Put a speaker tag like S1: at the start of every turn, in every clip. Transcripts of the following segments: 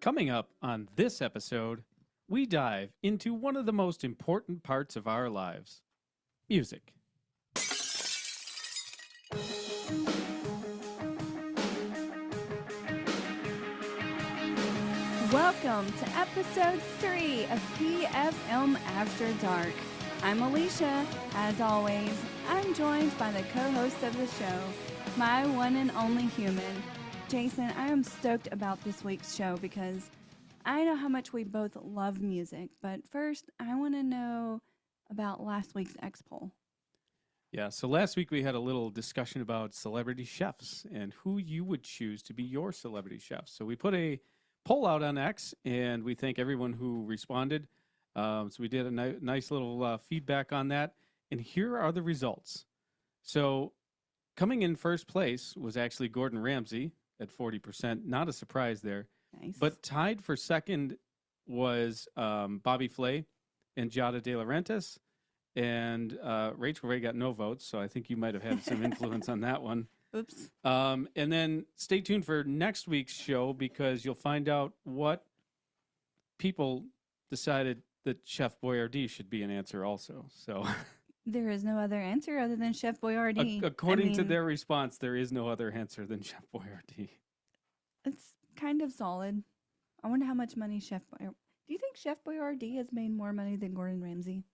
S1: Coming up on this episode, we dive into one of the most important parts of our lives, music.
S2: Welcome to episode 3 of PFM After Dark. I'm Alisha'a. As always, I'm joined by the co-host of the show, my one and only human, Jason. I am stoked about this week's show because I know how much we both love music, but first, I want to know about last week's X poll.
S1: Yeah, so last week we had a little discussion about celebrity chefs and who you would choose to be your celebrity chef. So we put a poll out on X, and we thank everyone who responded. So we did a nice little feedback on that, and here are the results. So coming in first place was actually Gordon Ramsay at 40%. Not a surprise there.
S2: Nice.
S1: But tied for second was Bobby Flay and Giada De Laurentiis. And Rachel Ray got no votes, so I think you might have had some influence on that one.
S2: Oops.
S1: And then stay tuned for next week's show because you'll find out what people decided that Chef Boyardee should be an answer also. So
S2: There is no other answer other than Chef Boyardee.
S1: According to their response, there is no other answer than Chef Boyardee.
S2: It's kind of solid. I wonder how much money Chef Boyardee... Do you think Chef Boyardee has made more money than Gordon Ramsay?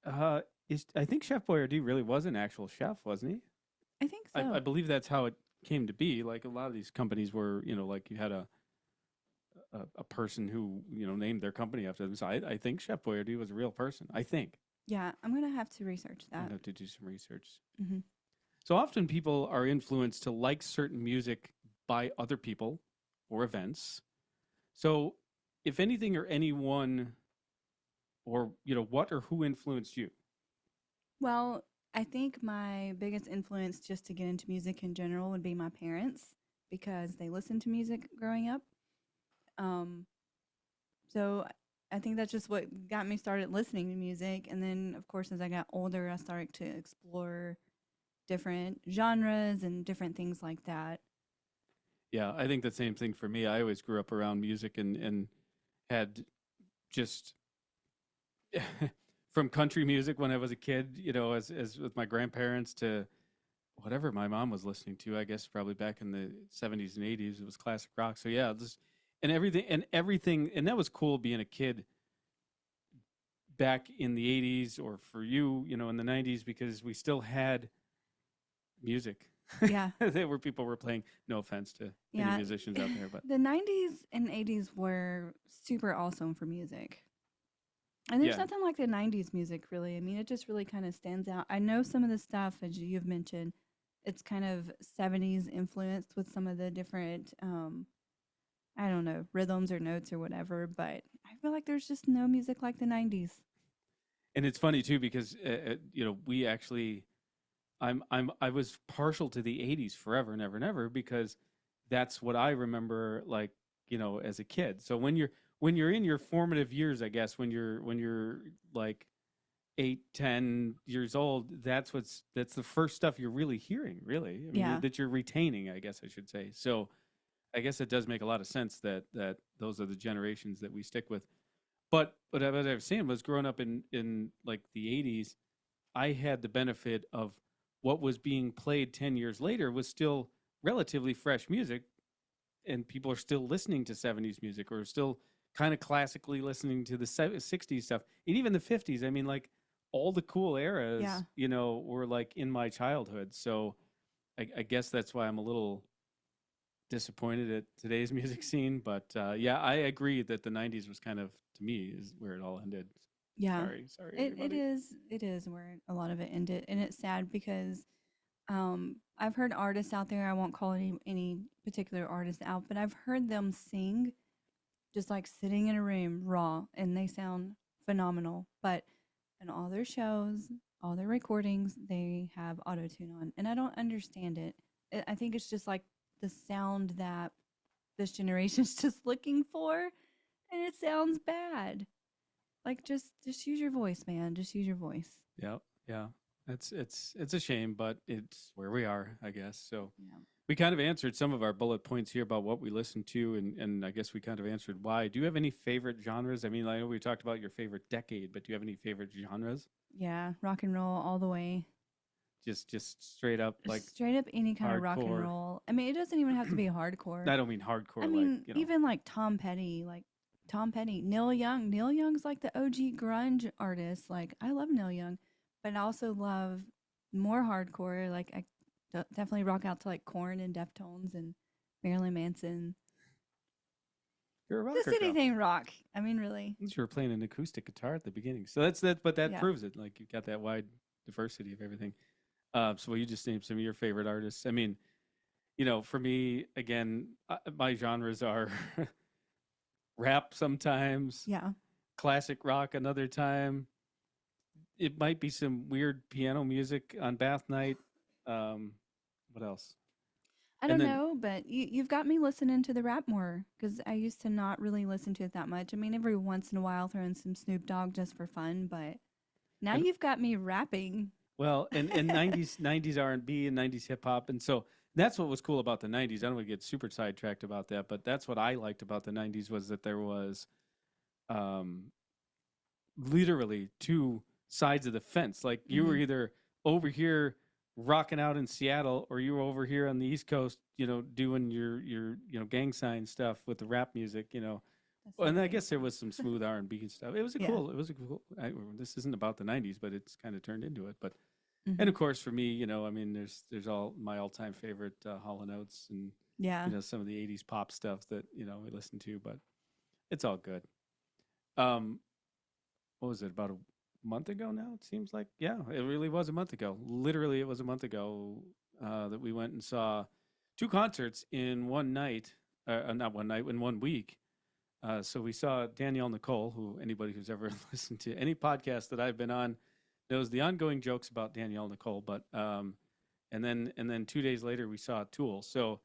S1: I think Chef Boyardee really was an actual chef, wasn't he?
S2: I think so.
S1: I believe that's how it came to be. Like a lot of these companies were, like you had a person who, named their company after them. So I think Chef Boyardee was a real person. I think.
S2: Yeah, I'm going to have to research that.
S1: I have to do some research.
S2: Mm-hmm.
S1: So often people are influenced to like certain music by other people or events. So if anything or anyone or, what or who influenced you?
S2: Well, I think my biggest influence just to get into music in general would be my parents because they listened to music growing up. So I think that's just what got me started listening to music. And then, of course, as I got older, I started to explore different genres and different things like that.
S1: Yeah, I think the same thing for me. I always grew up around music and had just from country music when I was a kid, as with my grandparents to whatever my mom was listening to, I guess probably back in the 70s and 80s, it was classic rock. So yeah, and everything. And that was cool being a kid back in the 80s or for you, in the 90s, because we still had music.
S2: Yeah.
S1: Where people were playing. No offense to any musicians out there, but
S2: the 90s and 80s were super awesome for music. And there's nothing like the 90s music, really. I mean, it just really kind of stands out. I know some of the stuff, as you've mentioned, it's kind of 70s influenced with some of the different, I don't know, rhythms or notes or whatever. But I feel like there's just no music like the 90s.
S1: And it's funny, too, because, we actually... I was partial to the 80s forever and ever and ever because that's what I remember like, as a kid. So when you're in your formative years, I guess, when you're like 8, 10 years old, that's the first stuff you're really hearing, really. I mean, that you're retaining, I guess I should say. So I guess it does make a lot of sense that those are the generations that we stick with. But what I was saying was growing up in like the 80s, I had the benefit of what was being played 10 years later was still relatively fresh music, and people are still listening to 70s music or still kind of classically listening to the 60s stuff. And even the 50s, I mean, like all the cool eras, were like in my childhood. So I guess that's why I'm a little disappointed at today's music scene. But I agree that the 90s was kind of, to me, is where it all ended.
S2: Yeah,
S1: sorry.
S2: it is where a lot of it ended, and it's sad because I've heard artists out there. I won't call any particular artist out, but I've heard them sing just like sitting in a room raw, and they sound phenomenal. But in all their shows, all their recordings, they have auto-tune on, and I don't understand it. I think it's just like the sound that this generation's just looking for, and it sounds bad. Like, just use your voice, man. Just use your voice.
S1: Yeah. It's a shame, but it's where we are, I guess. So, We kind of answered some of our bullet points here about what we listened to, and I guess we kind of answered why. Do you have any favorite genres? I mean, I know we talked about your favorite decade, but do you have any favorite genres?
S2: Yeah, rock and roll all the way.
S1: Just straight up like
S2: Straight up any kind of rock and
S1: hardcore.
S2: roll. I mean, it doesn't even have to be hardcore.
S1: I don't mean
S2: I
S1: hardcore, like
S2: mean,
S1: you know.
S2: even like Tom Petty, Neil Young. Neil Young's like the OG grunge artist. Like I love Neil Young, but I also love more hardcore. Like I definitely rock out to like Korn and Deftones and Marilyn Manson.
S1: You're a rocker
S2: Just
S1: girl.
S2: anything rock. I mean, really.
S1: You were playing an acoustic guitar at the beginning, so that's that. But that
S2: Yeah.
S1: proves it. Like you've got that wide diversity of everything. So you just named some of your favorite artists. I mean, you know, for me, again, my genres are rap sometimes,
S2: Yeah.
S1: classic rock another time. It might be some weird piano music on bath night. What else?
S2: I
S1: And
S2: don't
S1: then
S2: know, but you've got me listening to the rap more because I used to not really listen to it that much. I mean, every once in a while, throw in some Snoop Dogg just for fun, but now
S1: and
S2: you've got me rapping.
S1: well, and nineties R and B and nineties hip hop, and so that's what was cool about the nineties. I don't want to get super sidetracked about that, but that's what I liked about the nineties was that there was um, literally two sides of the fence. Like you were
S2: Hmm.
S1: either over here rocking out in Seattle, or you were over here on the East Coast, you know, doing your gang sign stuff with the rap music, you know.
S2: That's
S1: Well,
S2: not
S1: and I
S2: gang
S1: guess there
S2: sign.
S1: was some smooth R and B and stuff. It was a
S2: Yeah.
S1: cool. It was a cool. This isn't about the '90s, but it's kind of turned into it. But and
S2: Hmm.
S1: of course, for me, you know, I mean, there's all my all time favorite Hall and Oates and
S2: Yeah.
S1: you know some of the '80s pop stuff that you know we listen to, but it's all good. Um, what was it about a month ago now? It seems like yeah, it really was a month ago. Literally, it was a month ago that we went and saw two concerts in one night. Not one night, in 1 week. So we saw Danielle Nicole, who anybody who's ever listened to any podcast that I've been on knows the ongoing jokes about Danielle Nicole. But and then 2 days later we saw Tool. So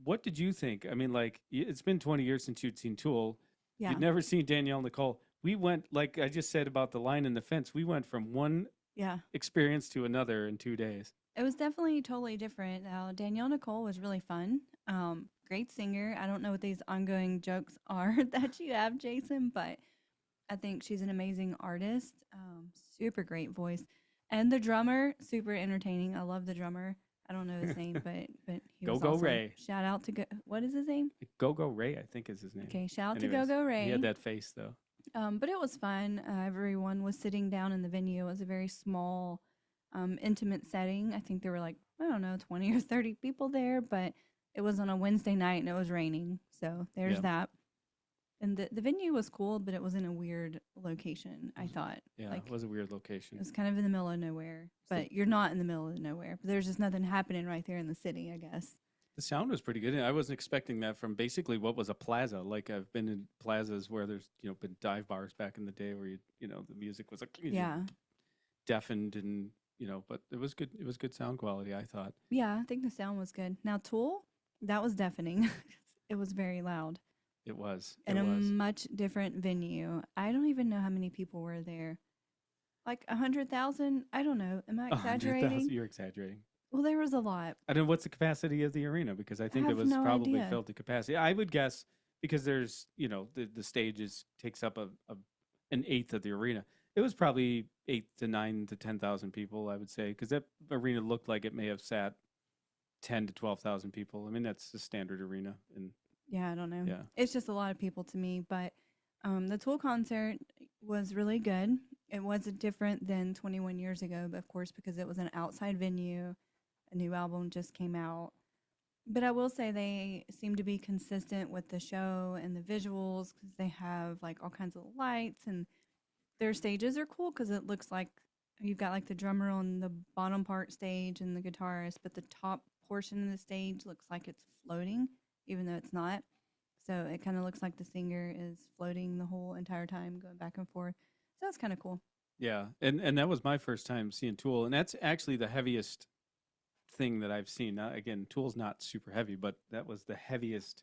S1: what did you think? I mean, like it's been 20 years since you'd seen Tool.
S2: Yeah.
S1: You'd never seen Danielle Nicole. We went, like I just said about the line in the fence. We went from one
S2: Yeah.
S1: experience to another in 2 days.
S2: It was definitely totally different. Danielle Nicole was really fun. Great singer. I don't know what these ongoing jokes are that you have, Jason, but I think she's an amazing artist. Super great voice. And the drummer, super entertaining. I love the drummer. I don't know his name, but he
S1: Go
S2: was
S1: Go
S2: awesome.
S1: Ray.
S2: Shout out to what is his name?
S1: Go Go Ray, I think is his name.
S2: Okay, shout out to
S1: Anyways,
S2: Go Go
S1: he had
S2: Ray.
S1: that face though.
S2: But it was fun. Everyone was sitting down in the venue. It was a very small, intimate setting. I think there were like, I don't know, 20 or 30 people there, but it was on a Wednesday night and it was raining. So there's
S1: Yeah.
S2: that. And the venue was cool, but it was in a weird location, I thought.
S1: Yeah,
S2: Like
S1: it was a weird
S2: it
S1: location.
S2: was kind of in the middle of nowhere.
S1: So
S2: But you're not in the middle of nowhere. But there's just nothing happening right there in the city, I guess.
S1: the sound was pretty good. I wasn't expecting that from basically what was a plaza. Like I've been in plazas where there's been dive bars back in the day where the music was like
S2: Yeah.
S1: deafened and but it was good. It was good sound quality. I thought
S2: Yeah, I think the sound was good. Now Tool, that was deafening. It was very loud.
S1: it was.
S2: In
S1: It
S2: a
S1: was.
S2: much different venue. I don't even know how many people were there. Like 100,000? I don't know. Am I
S1: 100,000.
S2: exaggerating?
S1: You're exaggerating.
S2: Well, there was a lot.
S1: I don't know what's the capacity of the arena because I
S2: I
S1: think it
S2: have
S1: was
S2: no
S1: probably
S2: idea.
S1: filled to capacity. I would guess because there's the stage takes up an eighth of the arena. It was probably 8 to 9 to 10,000 people. I would say because that arena looked like it may have sat 10 to 12,000 people. I mean that's the standard arena, and
S2: Yeah, I don't know.
S1: yeah,
S2: It's just a lot of people to me, but the Tool concert was really good. It was different than 21 years ago, but of course, because it was an outside venue, a new album just came out. But I will say they seem to be consistent with the show and the visuals because they have like all kinds of lights and their stages are cool because it looks like you've got like the drummer on the bottom part stage and the guitarist, but the top portion of the stage looks like it's floating, even though it's not. So it kind of looks like the singer is floating the whole entire time, going back and forth. So that's kind of cool.
S1: yeah, and that was my first time seeing Tool, and that's actually the heaviest thing that I've seen. Now, again, Tool's not super heavy, but that was the heaviest,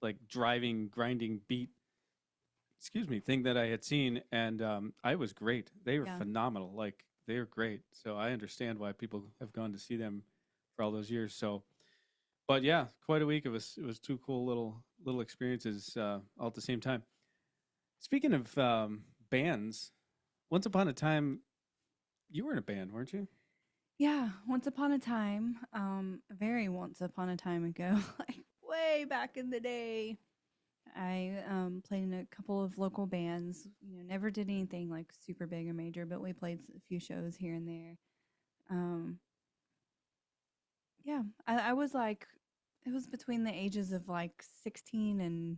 S1: like driving, grinding beat. Excuse me, thing that I had seen, and I was great. They were
S2: Yeah.
S1: phenomenal. Like they were great. So I understand why people have gone to see them for all those years. So, but yeah, quite a week. It was two cool little experiences all at the same time. Speaking of bands, once upon a time, you were in a band, weren't you?
S2: Yeah, once upon a time, very once upon a time ago, like way back in the day, I played in a couple of local bands. Never did anything like super big or major, but we played a few shows here and there. Um, yeah, I was like, it was between the ages of like 16 and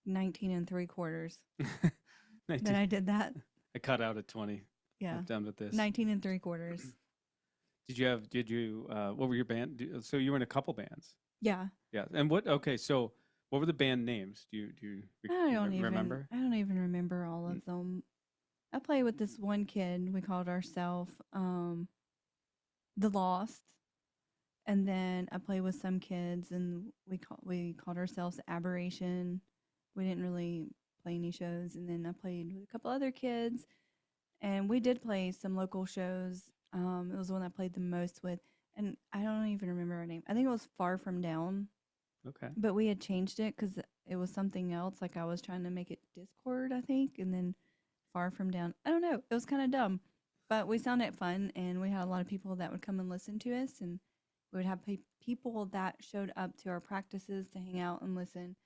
S2: 19 and three quarters that
S1: 19.
S2: I did that.
S1: I cut out at 20.
S2: Yeah,
S1: I'm done with this.
S2: 19 and three quarters.
S1: Did you, what were your so you were in a couple bands?
S2: Yeah.
S1: Yeah. And okay, so what were the band names? Do you remember?
S2: I don't even remember all of them. I played with this one kid. We called ourselves The Lost. And then I played with some kids and we called ourselves Aberration. We didn't really play any shows. And then I played with a couple other kids and we did play some local shows. It was the one I played the most with. And I don't even remember her name. I think it was Far From Down.
S1: Okay.
S2: But we had changed it because it was something else. Like I was trying to make it Discord, I think, and then Far From Down. I don't know. It was kind of dumb, but we found it fun, and we had a lot of people that would come and listen to us, and we would have people that showed up to our practices to hang out and listen.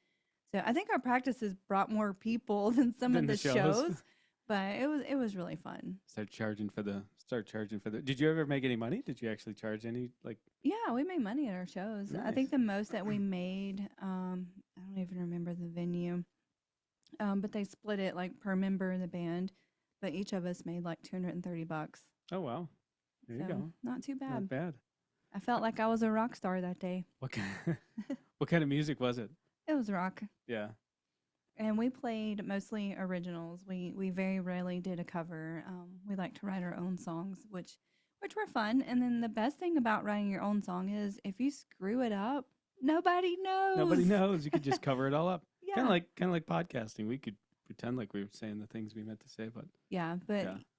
S2: So I think our practices brought more people than some of the shows, but it was really fun.
S1: Start charging for the. Did you ever make any money? Did you actually charge any like?
S2: Yeah, we made money at our shows.
S1: Nice.
S2: I think the most that we made, I don't even remember the venue, but they split it like per member in the band, but each of us made like $230.
S1: Oh wow, there you go.
S2: Not too bad.
S1: Not bad.
S2: I felt like I was a rock star that day.
S1: What kind of music was it?
S2: It was rock.
S1: Yeah.
S2: And we played mostly originals. We very rarely did a cover. We like to write our own songs, which were fun. And then the best thing about writing your own song is if you screw it up, nobody knows.
S1: Nobody knows. You could just cover it all up.
S2: Yeah.
S1: Kind of like podcasting. We could pretend like we were saying the things we meant to say, but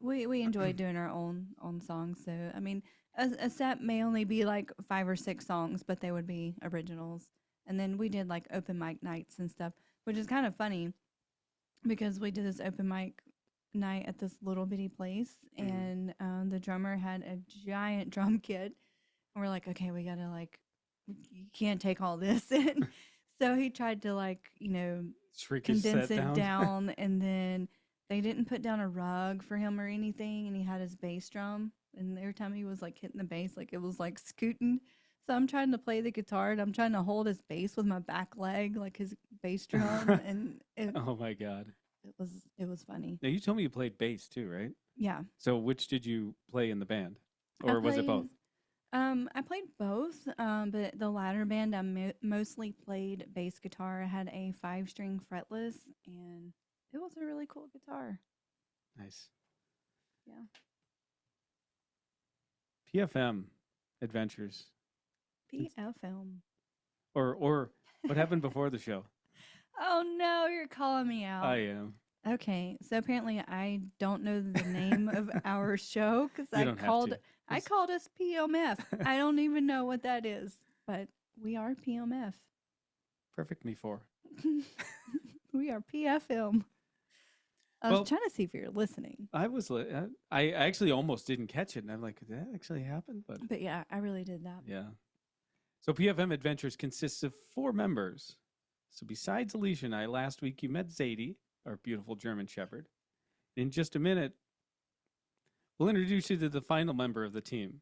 S2: we enjoy doing our own songs. So I mean, a set may only be like 5 or 6 songs, but they would be originals. And then we did like open mic nights and stuff, which is kind of funny because we did this open mic night at this little bitty place, and the drummer had a giant drum kit, and we're like, okay, we gotta you can't take all this in. So he tried to condense it down, and then they didn't put down a rug for him or anything, and he had his bass drum, and every time he was hitting the bass, it was scooting. So I'm trying to play the guitar, and I'm trying to hold his bass with my back leg, like his bass drum, and
S1: oh my god,
S2: it was funny.
S1: Now you told me you played bass too, right?
S2: Yeah.
S1: So which did you play in the band, or was it both?
S2: I played both, but the latter band I mostly played bass guitar. I had a 5-string fretless, and it was a really cool guitar.
S1: Nice.
S2: Yeah.
S1: PFM Adventures.
S2: PFM.
S1: Or what happened before the show?
S2: Oh no, you're calling me out.
S1: I am.
S2: Okay, so apparently I don't know the name of our show because I called us PMF. I don't even know what that is, but we are PMF.
S1: Perfect me for.
S2: We are PFM. I was trying to see if you're listening.
S1: I actually almost didn't catch it, and I'm like, did that actually happen?
S2: But yeah, I really did that.
S1: Yeah. So PFM Adventures consists of 4 members. So besides Alisha'a and I, last week you met Zadie, our beautiful German Shepherd. In just a minute, we'll introduce you to the final member of the team.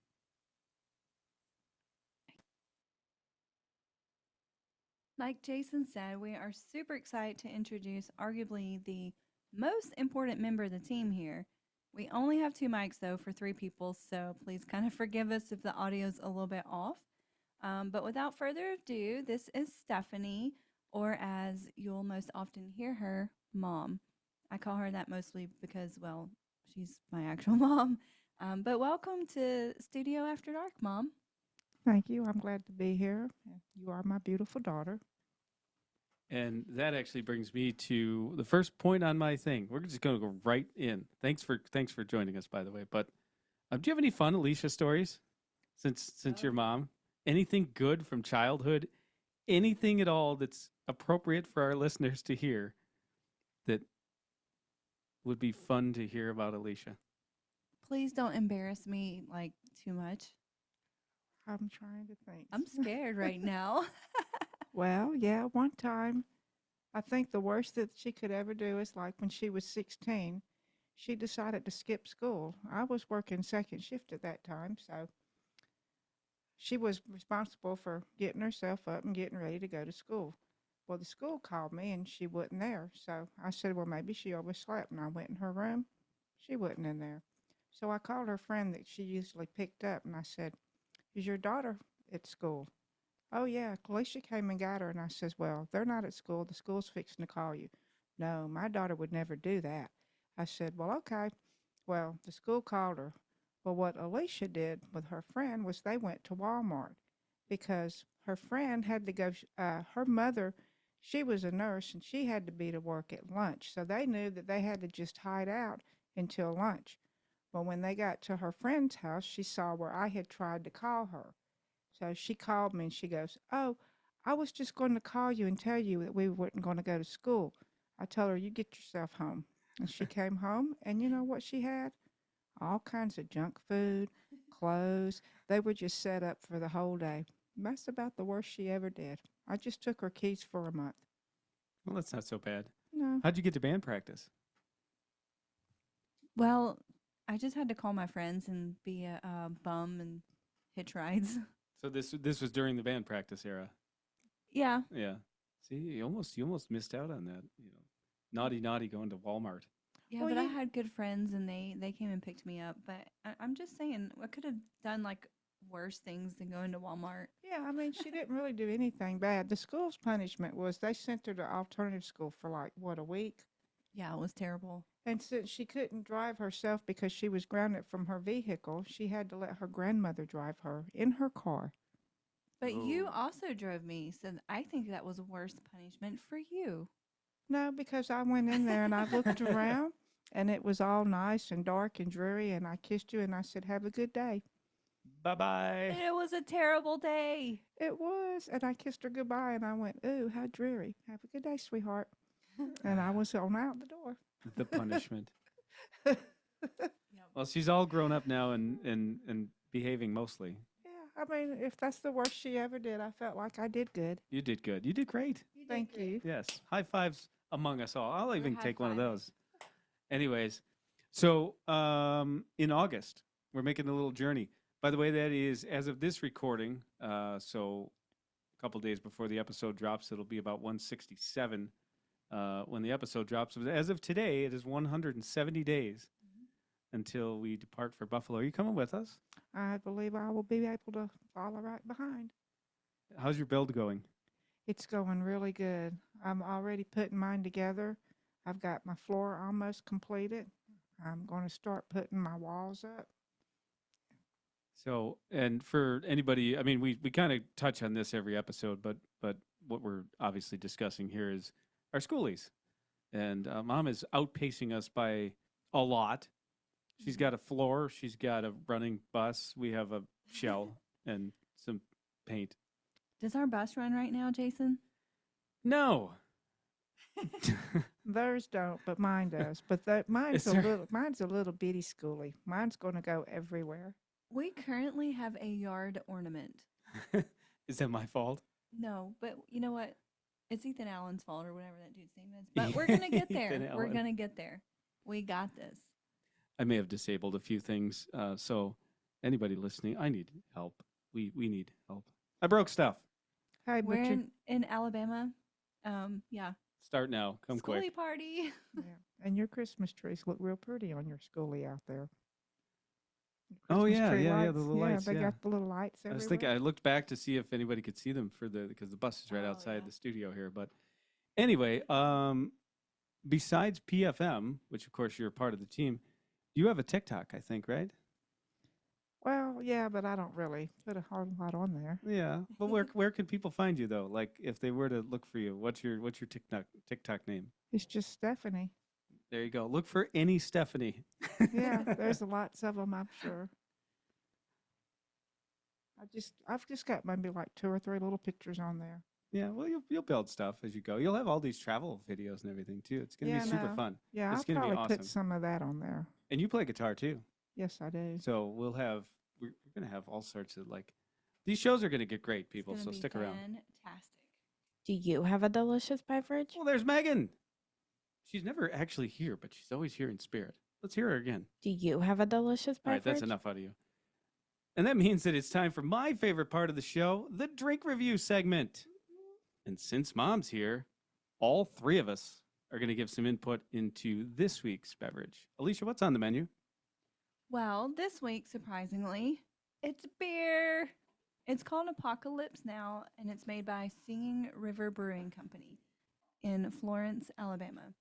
S2: Like Jason said, we are super excited to introduce arguably the most important member of the team here. We only have 2 mics, though, for 3 people, so please kind of forgive us if the audio's a little bit off. But without further ado, this is Stephanie, or as you'll most often hear her, Mom. I call her that mostly because, well, she's my actual mom. But welcome to Studio After Dark, Mom.
S3: Thank you. I'm glad to be here. You are my beautiful daughter.
S1: And that actually brings me to the first point on my thing. We're just going to go right in. Thanks for joining us, by the way. But do you have any fun Alisha'a stories since your mom? anything good from childhood, anything at all that's appropriate for our listeners to hear that would be fun to hear about Alisha'a.
S2: Please don't embarrass me like too much.
S3: I'm trying to think.
S2: I'm scared right now.
S3: Well, yeah, one time, I think the worst that she could ever do is like when she was 16, she decided to skip school. I was working second shift at that time, so she was responsible for getting herself up and getting ready to go to school. Well, the school called me and she wasn't there. So I said, well, maybe she overslept. And I went in her room. She wasn't in there. So I called her friend that she usually picked up and I said, is your daughter at school? Oh, yeah, Alicia came and got her. And I says, well, they're not at school. The school's fixing to call you. No, my daughter would never do that. I said, well, okay. Well, the school called her. Well, what Alicia did with her friend was they went to Walmart because her friend had to go, her mother, she was a nurse and she had to be to work at lunch. So they knew that they had to just hide out until lunch. Well, when they got to her friend's house, she saw where I had tried to call her. So she called me and she goes, oh, I was just going to call you and tell you that we weren't going to go to school. I told her, you get yourself home. And she came home and you know what she had? All kinds of junk food, clothes. They were just set up for the whole day. That's about the worst she ever did. I just took her keys for a month.
S1: Well, that's not so bad.
S3: No.
S1: How'd you get to band practice?
S2: Well, I just had to call my friends and be a bum and hitch rides.
S1: So this was during the band practice era.
S2: Yeah.
S1: Yeah. See, you almost missed out on that. Naughty going to Walmart.
S2: Yeah,
S3: Well,
S2: but I
S3: you-
S2: had good friends and they came and picked me up. But I'm just saying, I could have done like worse things than going to Walmart.
S3: Yeah, I mean, she didn't really do anything bad. The school's punishment was they sent her to alternative school for like, what, a week?
S2: Yeah, it was terrible.
S3: And since she couldn't drive herself because she was grounded from her vehicle, she had to let her grandmother drive her in her car.
S2: But you
S1: Oh.
S2: also drove me, so I think that was a worse punishment for you.
S3: No, because I went in there and I looked around and it was all nice and dark and dreary. And I kissed you and I said, have a good day.
S1: Bye-bye.
S2: It was a terrible day.
S3: It was. And I kissed her goodbye and I went, ooh, how dreary. Have a good day, sweetheart. And I was on out the door.
S1: The punishment.
S2: Yep.
S1: Well, she's all grown up now and behaving mostly.
S3: Yeah, I mean, if that's the worst she ever did, I felt like I did good.
S1: You did good. You did great.
S2: You did
S3: Thank
S2: great.
S3: you.
S1: Yes. High fives among us all. I'll
S2: We're
S1: even take one of
S2: high-fiving.
S1: those. Anyways, so in August, we're making a little journey. By the way, that is as of this recording. So a couple days before the episode drops, it'll be about 167 when the episode drops. As of today, it is 170 days until we depart for Buffalo. Are you coming with us?
S3: I believe I will be able to follow right behind.
S1: How's your build going?
S3: It's going really good. I'm already putting mine together. I've got my floor almost completed. I'm going to start putting my walls up.
S1: So, and for anybody, I mean, we kind of touch on this every episode, but what we're obviously discussing here is our schoolies, and Mom is outpacing us by a lot. She's got a floor, she's got a running bus, we have a shell and some paint.
S2: Does our bus run right now, Jason?
S1: No,
S3: Theirs don't, but mine does. But mine's
S1: Is there-
S3: mine's a little bitty schoolie. Mine's going to go everywhere.
S2: We currently have a yard ornament.
S1: is that my fault?
S2: No, but you know what? It's Ethan Allen's fault or whatever that dude's name is. But we're gonna get there.
S1: Ethan
S2: We're
S1: Allen.
S2: gonna get there. We got this.
S1: I may have disabled a few things, so anybody listening, I need help. We need help. I broke stuff.
S3: Hey, but
S2: We're
S3: you,
S2: in Alabama. Yeah.
S1: Start now. Come
S2: Schoolie
S1: quick.
S2: party.
S3: yeah. And your Christmas trees look real pretty on your schoolie out there.
S1: Oh,
S3: Christmas
S1: yeah,
S3: tree
S1: yeah,
S3: lights.
S1: the little lights,
S3: They
S1: yeah.
S3: got the little lights
S1: I
S3: everywhere.
S1: was thinking, I looked back to see if anybody could see them because the bus is right
S2: Oh,
S1: outside
S2: yeah.
S1: the studio here. But anyway, besides PFM, which of course you're a part of the team, you have a TikTok, I think, right?
S3: Well, yeah, but I don't really put a whole lot on there.
S1: Yeah. But where can people find you though? Like if they were to look for you, what's your TikTok name?
S3: It's just Stephanie.
S1: There you go. Look for any Stephanie.
S3: Yeah, there's lots of them, I'm sure. I've just got maybe like 2 or 3 little pictures on there.
S1: Yeah, well, you'll build stuff as you go. You'll have all these travel videos and everything too. It's gonna be
S3: Yeah,
S1: super
S3: no.
S1: fun.
S3: Yeah,
S1: It's
S3: I'll
S1: gonna be
S3: probably put
S1: awesome.
S3: some of that on there.
S1: And you play guitar too,
S3: Yes, I do.
S1: so we're gonna have all sorts of like these shows are gonna get great,
S2: It's
S1: people.
S2: gonna
S1: So
S2: be
S1: stick around.
S2: fantastic.
S4: Do you have a delicious beverage?
S1: Well, there's Megan. She's never actually here, but she's always here in spirit. Let's hear her again.
S4: Do you have a delicious
S1: All right,
S4: beverage?
S1: that's enough out of you. And that means that it's time for my favorite part of the show, the drink review segment. And since Mom's here, all 3 of us are going to give some input into this week's beverage. Alicia, what's on the menu?
S2: Well, this week, surprisingly, it's beer. It's called Ipacalypse Now, and it's made by Singin River Brewing Company in Florence, Alabama.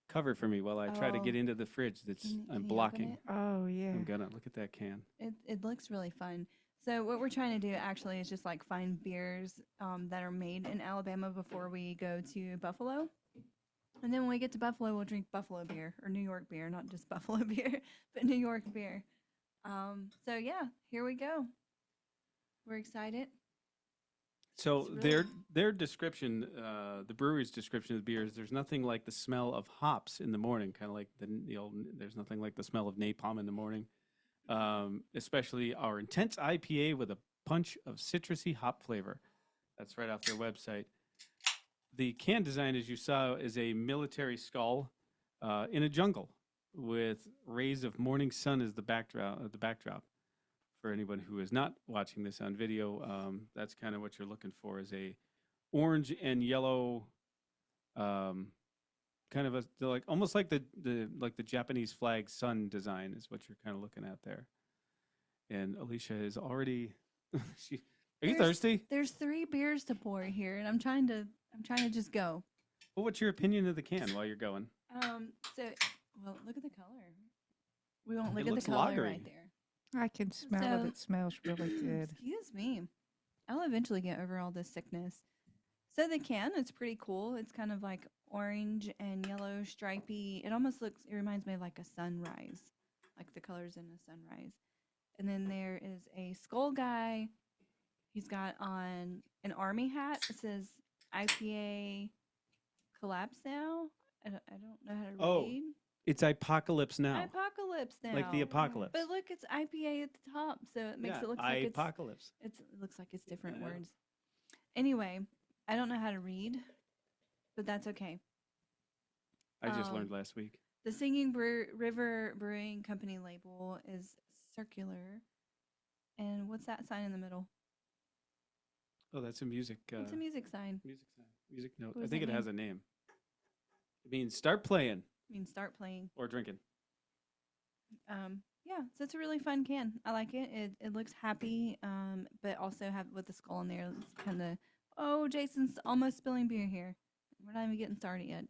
S1: Cover for me while I try to get
S2: Oh.
S1: into the fridge that's
S2: Can
S1: I'm
S2: you open
S1: blocking.
S2: it?
S3: Oh, yeah.
S1: I'm gonna look at that can.
S2: It looks really fun. So what we're trying to do actually is just like find beers that are made in Alabama before we go to Buffalo. And then when we get to Buffalo, we'll drink Buffalo beer or New York beer, not just Buffalo beer, but New York beer. So yeah, here we go. We're excited.
S1: So
S2: It's really-
S1: their description, the brewery's description of the beer is there's nothing like the smell of hops in the morning, kind of like the old. There's nothing like the smell of napalm in the morning. Especially our intense IPA with a punch of citrusy hop flavor. That's right off their website. The can design, as you saw, is a military skull in a jungle with rays of morning sun as the backdrop. For anyone who is not watching this on video, that's kind of what you're looking for: is a orange and yellow, kind of a like almost like the Japanese flag sun design is what you're kind of looking at there. And Alicia is already. Are you
S2: There's-
S1: thirsty?
S2: There's 3 beers to pour here, and I'm trying to just go.
S1: Well, what's your opinion of the can while you're going?
S2: So well, look at the color. We won't look
S1: It
S2: at
S1: looks
S2: the color right
S1: lagery.
S2: there.
S3: I can smell
S2: So-
S3: it. It smells really good.
S2: Excuse me. I'll eventually get over all this sickness. So the can, it's pretty cool. It's kind of like orange and yellow stripy. It reminds me of like a sunrise, like the colors in a sunrise. And then there is a skull guy. He's got on an army hat. It says IPA Collapse Now. I don't know how to
S1: Oh,
S2: read.
S1: It's Ipacalypse Now,
S2: Apocalypse Now.
S1: like the apocalypse.
S2: But look, it's IPA at the top, so it makes
S1: Yeah,
S2: it look like it's
S1: Ipacalypse.
S2: it looks like it's different
S1: Yeah.
S2: words. Anyway, I don't know how to read, but that's okay.
S1: I just
S2: Um,
S1: learned last week.
S2: The Singing River Brewing Company label is circular. And what's that sign in the middle?
S1: Oh, that's a music.
S2: It's a music sign.
S1: Music sign. Music note.
S2: What
S1: I
S2: does
S1: think
S2: that
S1: it has a name. It means start playing
S2: I mean, start playing.
S1: or drinking.
S2: Yeah, so it's a really fun can. I like it. It looks happy, but also have with the skull in there. It's kind of Jason's almost spilling beer here. We're not even getting started yet.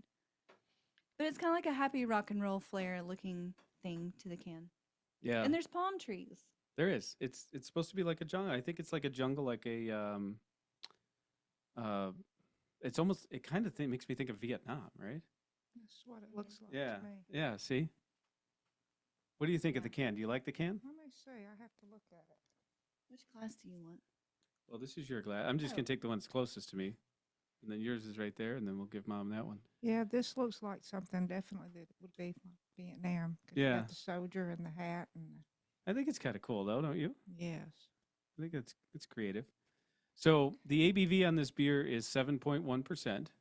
S2: But it's kind of like a happy rock and roll flair looking thing to the can.
S1: Yeah,
S2: And there's palm trees.
S1: there is. It's supposed to be like a jungle. I think it's like a jungle, like a It's almost. It kind of makes me think of Vietnam, right?
S3: That's what it looks like
S1: Yeah.
S3: to me.
S1: Yeah. See. What do you think of the can? Do you like the can?
S3: Let me see. I have to look at it.
S2: Which glass do you want?
S1: Well, this is your glass. I'm just gonna
S2: Oh.
S1: take the ones closest to me, and then yours is right there, and then we'll give Mom that one.
S3: Yeah, this looks like something definitely that would be from Vietnam. 'Cause you
S1: Yeah.
S3: got the soldier and the hat and
S1: I think it's kind of cool, though, don't you?
S3: yes.
S1: I think it's creative. So the ABV on this beer is 7.1%.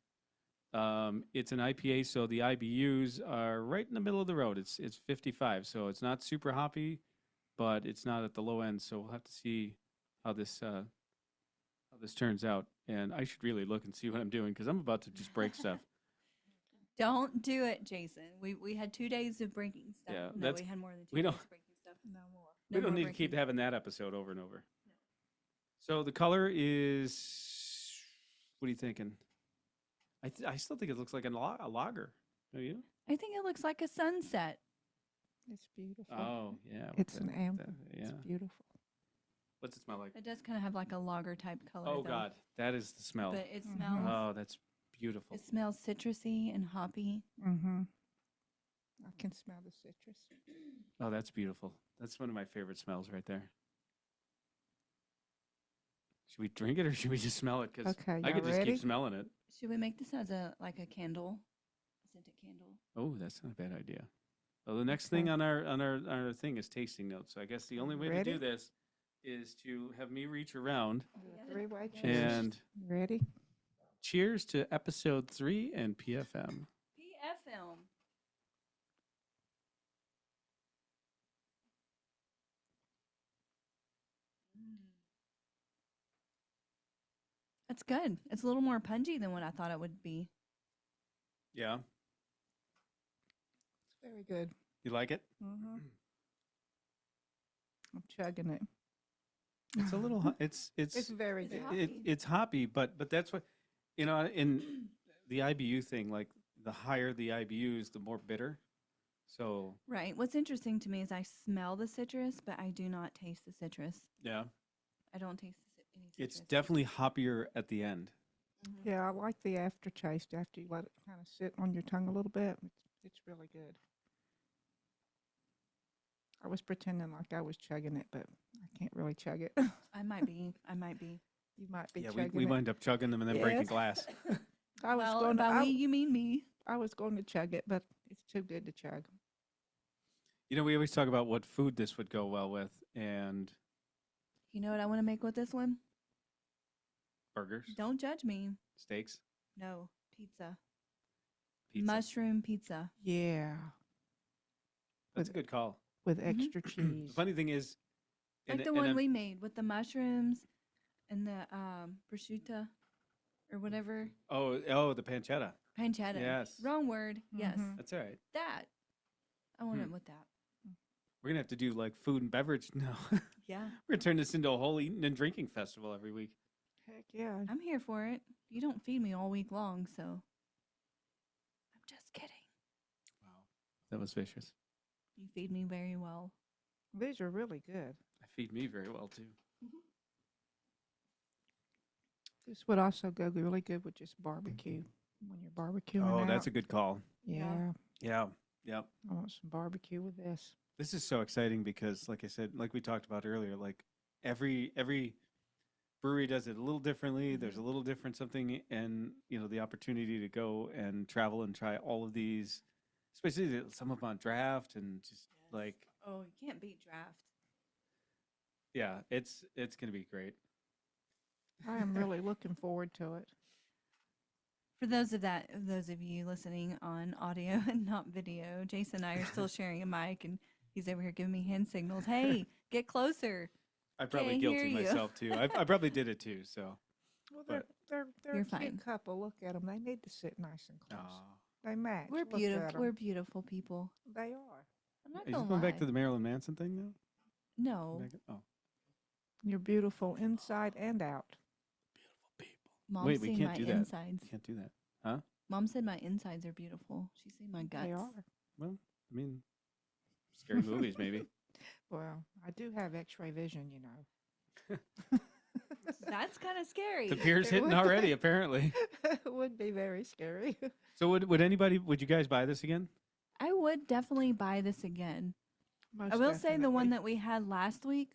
S1: It's an IPA, so the IBUs are right in the middle of the road. It's 55, so it's not super hoppy, but it's not at the low end. So we'll have to see how this turns out. And I should really look and see what I'm doing because I'm about to just break stuff.
S2: Don't do it, Jason. We had 2 days of breaking stuff.
S1: Yeah,
S2: no,
S1: that's-
S2: we had more than 2
S1: we
S2: days
S1: don't-
S2: of breaking stuff.
S3: No more.
S1: We
S2: No
S1: don't
S2: more
S1: need to keep
S2: breaking.
S1: having that episode over and over. So the color is. What are you thinking? I still think it looks like a lager. Do you?
S2: I think it looks like a sunset.
S3: It's beautiful.
S1: Oh yeah. with
S3: It's
S1: the-
S3: an
S1: with
S3: amber.
S1: the-
S3: It's
S1: yeah.
S3: beautiful.
S1: What's it smell like?
S2: It does kind of have like a lager type color.
S1: Oh
S2: though,
S1: God, that is the smell.
S2: But it
S3: Mhm.
S2: smells.
S1: Oh, that's beautiful.
S2: It smells citrusy and hoppy.
S3: Mm-hmm. I can smell the citrus.
S1: Oh, that's beautiful. That's one of my favorite smells right there. Should we drink it or should we just smell it? Because
S3: Okay,
S1: I
S3: y'all
S1: could just
S3: ready?
S1: keep smelling it.
S2: Should we make this as a candle, a scented candle?
S1: Oh, that's not a bad idea. Well, the next thing
S3: Okay.
S1: on our thing is tasting notes. So I guess the only way to do
S3: Ready?
S1: this is to have me reach around
S3: Do
S2: Yeah.
S3: a three-way
S2: Yeah.
S3: cheers.
S1: and
S3: You ready?
S1: cheers to episode 3 and PFM.
S2: PFM. That's good. It's a little more pungy than what I thought it would be.
S1: Yeah,
S3: It's very good.
S1: you like it?
S3: Mm-hmm. I'm chugging it.
S1: It's a little. It's
S3: It's very
S2: It's
S3: good.
S2: hoppy.
S1: it's hoppy, but that's what in the IBU thing. Like the higher the IBUs, the more bitter. So
S2: Right. What's interesting to me is I smell the citrus, but I do not taste the citrus.
S1: yeah,
S2: I don't taste any citrus.
S1: it's definitely hoppier at the end.
S2: Mhm.
S3: Yeah, I like the aftertaste after you let it kind of sit on your tongue a little bit. It's really good. I was pretending like I was chugging it, but I can't really chug it.
S2: I might be. I might be.
S3: You might be
S1: Yeah,
S3: chugging
S1: we
S3: it.
S1: wind up chugging them and then breaking
S3: Yes.
S1: glass.
S3: I was
S2: Well,
S3: going to,
S2: by we, you mean me.
S3: I was going to chug it, but it's too good to chug.
S1: You know, we always talk about what food this would go well with, and
S2: You know what I want to make with this one?
S1: burgers,
S2: Don't judge me.
S1: steaks,
S2: No, pizza.
S1: pizza.
S2: Mushroom pizza.
S3: Yeah,
S1: That's a good call.
S3: with
S2: Mhm.
S3: extra
S1: The
S3: cheese.
S1: funny thing is,
S2: Like the one we made with the mushrooms and the prosciutto or whatever.
S1: oh, the pancetta.
S2: Pancetta.
S1: Yes.
S2: Wrong word. Yes.
S3: Mhm.
S1: That's all right.
S2: That. I want it
S1: Hmm.
S2: with that.
S1: We're gonna have to do like food and beverage now.
S2: Yeah.
S1: We're gonna turn this into a whole eating and drinking festival every week.
S3: Heck yeah.
S2: I'm here for it. You don't feed me all week long, so I'm just kidding.
S1: Wow, that was vicious.
S2: You feed me very well.
S3: These are really good.
S1: I feed me very well too.
S3: This would also go really good with just barbecue when you're barbecuing.
S1: Oh, that's a
S3: out.
S1: good call.
S3: Yeah.
S1: Yeah, yeah.
S3: I want some barbecue with this.
S1: This is so exciting because, like I said, like we talked about earlier, like every brewery does it a little differently. There's a little different something, and the opportunity to go and travel and try all of these, especially some of them on draft and just like
S2: Oh, you can't beat draft.
S1: yeah, it's gonna be great.
S3: I am really looking forward to it.
S2: For those of you listening on audio and not video, Jason and I are still sharing a mic, and he's over here giving me hand signals. Hey, get closer.
S1: I'm probably
S2: Can't hear
S1: guilty
S2: you.
S1: myself too. I probably did it too. So
S3: Well,
S1: But-
S3: they're
S2: You're
S3: a cute
S2: fine.
S3: couple. Look at them. They need to sit nice and close.
S1: aw.
S3: They match.
S2: We're
S3: Look at
S2: beautiful.
S3: 'em.
S2: We're beautiful people.
S3: They are.
S2: I'm not
S1: Are you
S2: gonna
S1: going
S2: lie.
S1: back to the Marilyn Manson thing now?
S2: No,
S1: Oh,
S3: You're beautiful inside and out.
S1: beautiful people.
S2: Mom's
S1: Wait, we
S2: seen
S1: can't
S2: my
S1: do that.
S2: insides.
S1: Can't do that.
S2: Mom said my insides are beautiful. She's seen my guts.
S3: They are.
S1: Well, I mean, scary movies maybe.
S3: Well, I do have X-ray vision, you know.
S2: That's kind of scary.
S1: The beer's
S3: It
S1: hitting
S3: would
S1: already,
S3: be.
S1: apparently.
S3: It would be very scary.
S1: So would you guys buy this again?
S2: I would definitely buy this again.
S3: Most
S2: I will say the one
S3: definitely.
S2: that we had last week,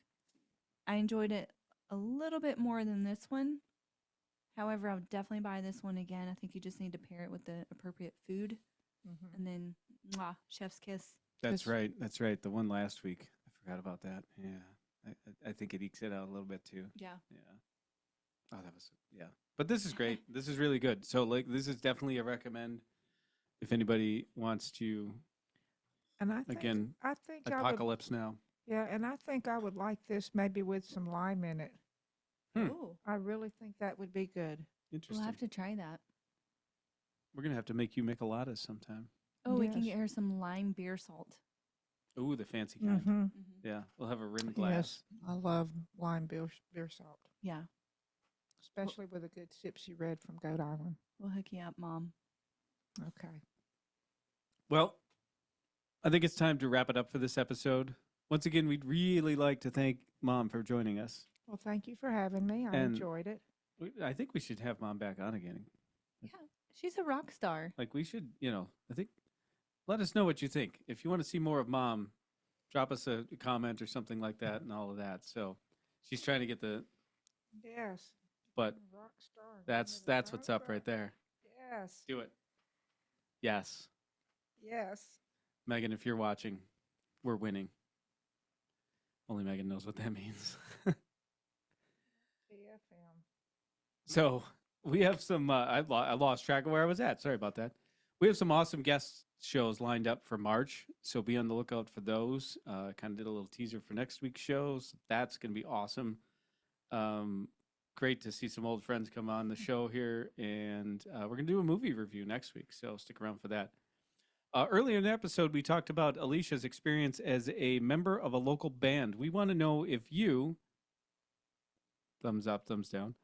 S2: I enjoyed it a little bit more than this one. However, I would definitely buy this one again. I think you just need to pair it with the appropriate food,
S3: Mhm.
S2: and then chef's kiss.
S1: That's
S3: Yes.
S1: right. That's right. The one last week. I forgot about that. Yeah. I think it ekes it out a little bit too.
S2: Yeah.
S1: Yeah. Oh, that was yeah. But this is great. This is really good. So like this is definitely a recommend if anybody wants to
S3: And I think
S1: again
S3: I think I would,
S1: Apocalypse Now.
S3: yeah, and I think I would like this maybe with some lime in it.
S1: Hmm.
S2: Oh,
S3: I really think that would be good.
S2: we'll
S1: Interesting.
S2: have to try that.
S1: We're gonna have to make you Micheladas sometime.
S2: Oh, we can
S3: Yes.
S2: get her some lime beer salt.
S1: Ooh, the fancy kind.
S3: Mm-hmm.
S1: Yeah. We'll have a rimmed glass.
S3: Yes, I love lime beer salt,
S2: Yeah,
S3: especially with a good Sipsy Red from Goat Island.
S2: we'll hook you up, Mom.
S3: Okay.
S1: Well, I think it's time to wrap it up for this episode. Once again, we'd really like to thank Mom for joining us.
S3: Well, thank you for having me. I
S1: And-
S3: enjoyed it.
S1: I think we should have Mom back on again.
S2: Yeah, she's a rock star.
S1: Like we should, I think let us know what you think. If you want to see more of Mom, drop us a comment or something like that and all of that. So she's trying to get the
S3: Yes.
S1: But
S3: Rock star.
S1: that's what's up right there.
S3: Yes.
S1: Do it. Yes.
S3: Yes.
S1: Megan, if you're watching, we're winning. Only Megan knows what that means.
S3: PFM.
S1: So we have some, I lost track of where I was at. Sorry about that. We have some awesome guest shows lined up for March. So be on the lookout for those. Kind of did a little teaser for next week's shows. That's going to be awesome. Great to see some old friends come on the show here. And we're going to do a movie review next week. So stick around for that. Earlier in the episode, we talked about Alicia's experience as a member of a local band. We want to know if you, thumbs up, thumbs down,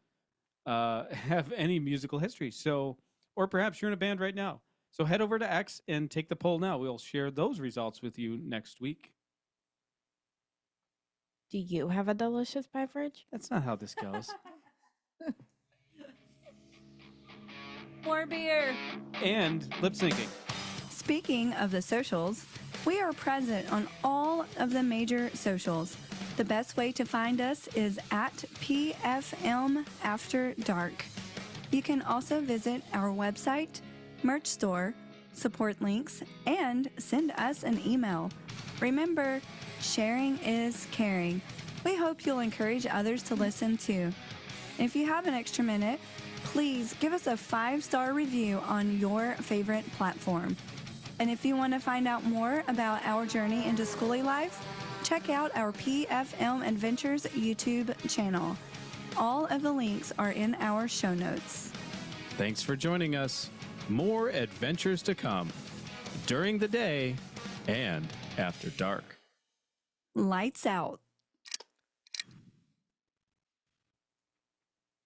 S1: have any musical history. So, or perhaps you're in a band right now. So head over to X and take the poll now. We'll share those results with you next week.
S4: Do you have a delicious beverage?
S1: That's not how this goes.
S2: More beer.
S1: And lip syncing.
S2: Speaking of the socials, we are present on all of the major socials. The best way to find us is at PFM After Dark. You can also visit our website, merch store, support links, and send us an email. Remember, sharing is caring. We hope you'll encourage others to listen too. If you have an extra minute, please give us a 5-star review on your favorite platform. And if you want to find out more about our journey into schoolie life, check out our PFM Adventures YouTube channel. All of the links are in our show notes.
S5: Thanks for joining us. More adventures to come during the day and after dark.
S2: Lights out.